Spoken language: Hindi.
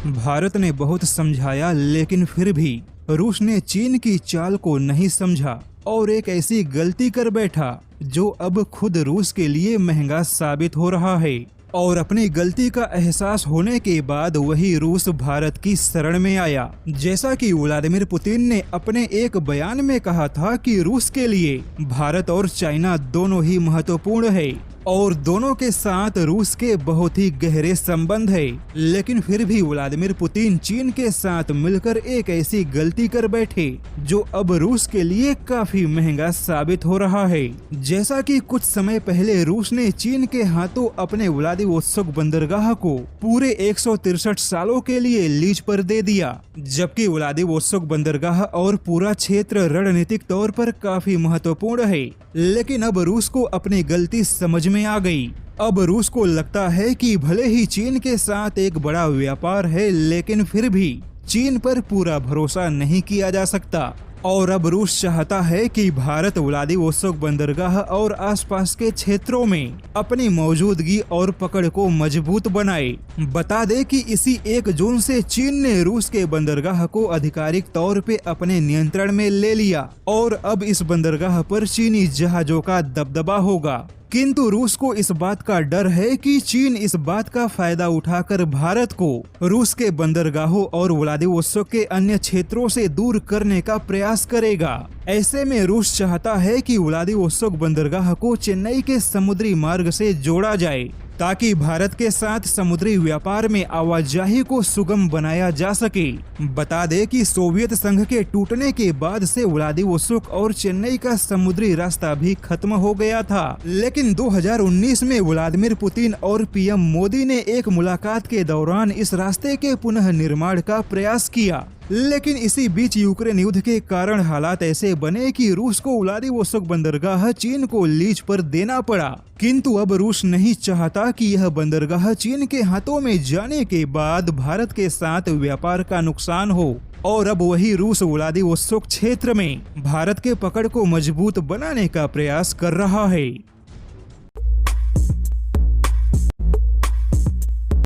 भारत ने बहुत समझाया लेकिन फिर भी रूस ने चीन की चाल को नहीं समझा और एक ऐसी गलती कर बैठा जो अब खुद रूस के लिए महंगा साबित हो रहा है। और अपनी गलती का एहसास होने के बाद वही रूस भारत की शरण में आया। जैसा कि व्लादिमीर पुतिन ने अपने एक बयान में कहा था कि रूस के लिए भारत और चाइना दोनों ही महत्वपूर्ण है और दोनों के साथ रूस के बहुत ही गहरे संबंध है, लेकिन फिर भी व्लादिमीर पुतिन चीन के साथ मिलकर एक ऐसी गलती कर बैठे जो अब रूस के लिए काफी महंगा साबित हो रहा है। जैसा कि कुछ समय पहले रूस ने चीन के हाथों अपने व्लादिवोस्तोक बंदरगाह को पूरे 163 सालों के लिए लीज पर दे दिया, जबकि व्लादिवोस्तोक बंदरगाह और पूरा क्षेत्र रणनीतिक तौर पर काफी महत्वपूर्ण है। लेकिन अब रूस को अपनी गलती समझ में आ गई। अब रूस को लगता है कि भले ही चीन के साथ एक बड़ा व्यापार है, लेकिन फिर भी चीन पर पूरा भरोसा नहीं किया जा सकता। और अब रूस चाहता है कि भारत व्लादिवोस्तोक बंदरगाह और आसपास के क्षेत्रों में अपनी मौजूदगी और पकड़ को मजबूत बनाए। बता दे कि इसी 1 जून से चीन ने रूस के बंदरगाह को आधिकारिक तौर पे अपने नियंत्रण में ले लिया और अब इस बंदरगाह पर चीनी जहाजों का दबदबा होगा। किंतु रूस को इस बात का डर है कि चीन इस बात का फायदा उठाकर भारत को रूस के बंदरगाहों और व्लादिवोस्तोक के अन्य क्षेत्रों से दूर करने का प्रयास करेगा। ऐसे में रूस चाहता है कि व्लादिवोस्तोक बंदरगाह को चेन्नई के समुद्री मार्ग से जोड़ा जाए ताकि भारत के साथ समुद्री व्यापार में आवाजाही को सुगम बनाया जा सके। बता दे कि सोवियत संघ के टूटने के बाद से व्लादिवोस्तोक और चेन्नई का समुद्री रास्ता भी खत्म हो गया था, लेकिन 2019 में व्लादिमीर पुतिन और पीएम मोदी ने एक मुलाकात के दौरान इस रास्ते के पुनः निर्माण का प्रयास किया। लेकिन इसी बीच यूक्रेन युद्ध के कारण हालात ऐसे बने कि रूस को व्लादिवोस्तोक बंदरगाह चीन को लीज पर देना पड़ा। किंतु अब रूस नहीं चाहता कि यह बंदरगाह चीन के हाथों में जाने के बाद भारत के साथ व्यापार का नुकसान हो और अब वही रूस व्लादिवोस्तोक क्षेत्र में भारत के पकड़ को मजबूत बनाने का प्रयास कर रहा है।